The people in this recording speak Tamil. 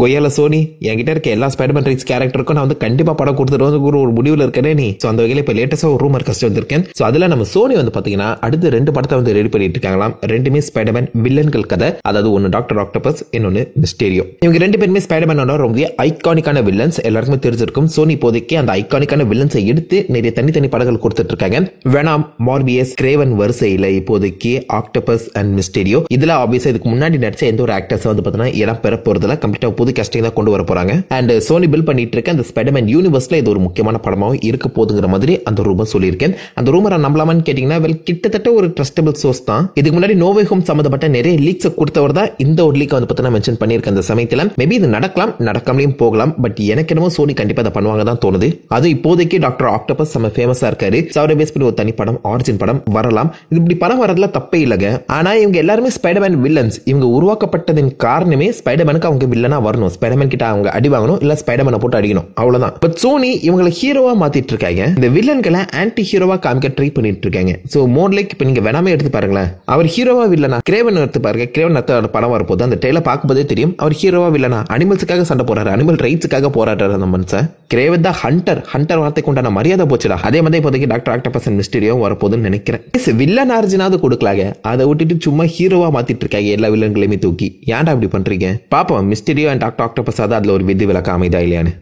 கொய்யால சோனி என்கிட்ட இருக்க எல்லா ஸ்பைடர்மேன் ரைட்ஸ் கேரக்டருக்கும் நான் வந்து கண்டிப்பா படம் கொடுத்துட்டு ஒரு முடிவில் இருக்கேனே நீ. ஸோ அந்த வகையில் இப்போ லேட்டஸ்டா ஒரு ரூமர் கஷ்டம் வந்திருக்கேன். ஸோ அதுல நம்ம சோனி வந்து பாத்தீங்கன்னா அடுத்து 2 படத்தை வந்து ரெடி பண்ணிட்டு இருக்காங்களாம். 2மே ஸ்பைடர்மேன் வில்லன்கள் கதை. அதாவது ஒன்னு டாக்டர் ஆக்டோபஸ், இன்னொன்னு மிஸ்டீரியோ. இவங்க 2 பேருமே ஸ்பைடர்மேனோட ரொம்ப ஐகானிக்கான வில்லன்ஸ், எல்லாருக்குமே தெரிஞ்சிருக்கும். சோனி இப்போதைக்கு அந்த ஐகானிக்கான வில்லன்ஸை எடுத்து நிறைய தனித்தனி படங்கள் கொடுத்துட்டு இருக்காங்க. வெனாம், மார்பியஸ், கிரேவன் வரிசையில இப்போதைக்கு ஆக்டோபஸ் அண்ட் மிஸ்டீரியோ. இதுல ஆப்வியஸா இதுக்கு முன்னாடி நடிச்ச எந்த ஒரு ஆக்டர்ஸ் வந்து பாத்தீங்கன்னா இடம் பெற போறதுல கம்ப்ளீட்டா புது கேஸ்டிங் தான் கொண்டு வர போறாங்க. அண்ட் சோனி பில் பண்ணிட்டு இருக்க அந்த ஸ்பைடர்மேன் யூனிவர்ஸ்ல இது ஒரு முக்கியமான படமாவும் இருக்க போதுங்கிற மாதிரி அந்த ரூமர் சொல்லியிருக்கேன். அந்த ரூமரை நம்பலாமான்னு கேட்டீங்கன்னா கிட்டத்தட்ட ஒரு ட்ரஸ்டபிள் சோர்ஸ் தான். இதுக்கு முன்னாடி நோவே ஹோம் சம்பந்தப்பட்ட நிறைய லீக்ஸ் கொடுத்தவர் தான் இந்த ஒரு லீக் வந்து பார்த்தீங்கன்னா மென்ஷன் பண்ணியிருக்க அந்த சமயத்தில். மேபி இது நடக்கலாம், நடக்காமலையும் போகலாம். பட் எனக்கு என்னமோ சோனி கண்டிப்பா அதை பண்ணுவாங்க தான் தோணுது. அது இப்போதைக்கு டாக்டர் ஆக்டோபஸ் நம்ம ஃபேமஸா இருக்காரு. அவரை பேஸ் பண்ணி ஒரு தனி படம், ஆரிஜின் படம் வரலாம். இது இப்படி படம் வரதுல தப்பே இல்லைங்க. ஆனா இவங்க எல்லாருமே ஸ்பைடர்மேன் வில்லன்ஸ். இவங்க உருவாக்கப்பட்டதின் காரணமே ஸ்பைடர்மேனுக்கு அவங்க வில்லனா வரணும், ஸ்பைடர்மேன் கிட்ட அவங்க அடி வாங்கணும், இல்ல ஸ்பைடர்மேனை போட்டு அடிக்கணும், அவ்வளவுதான். பட் சோனி இவங்களை ஹீரோவா மாத்திட்டு இருக்காங்க. இந்த வில்லன்களை ஆன்டி ஹீரோவா காமிக்க ட்ரை பண்ணிட்டு இருக்காங்க. சோ மோர் லைக் இப்ப நீங்க வெனாமே எடுத்து பாருங்களேன், அவர் ஹீரோவா வில்லனா. கிரேவன் எடுத்து பாருங்க, கிரேவன் படம் வரப்போது அந்த ட்ரெயிலர் பார்க்கும்போதே தெரியும் அவர் ஹீரோவா வில்லனா. அனிமல்ஸுக்காக சண்டை போறாரு, அனிமல் ரைட்ஸுக்காக போராடுறாரு அந்த மனுஷன். கிரேவன் தான் ஹண்டர், ஹண்டர் வார்த்தைக்கு உண்டான மரியாதை போச்சுடா. அதே மாதிரி இப்போதைக்கு டாக்டர் ஆக்டோபஸ் அண்ட் மிஸ்டீரியோ வரப்போகுதுன்னு நினைக்கிறேன். வில்லன் ஆர்ஜினாவது கொடுக்கலாங்க, அதை விட்டுட்டு சும்மா ஹீரோவா மாத்திட்டு இருக்காங்க எல்லா வில்லன்களையுமே தூக்கி. ஏன்டா இப்படி பண்றீங்க? பாப்போம் மிஸ்டீரியோ அண்ட் டாக்டர் ஆக்டோபஸ் அதுல ஒரு விதி விலக்கு அமைதா இல்லையான்னு.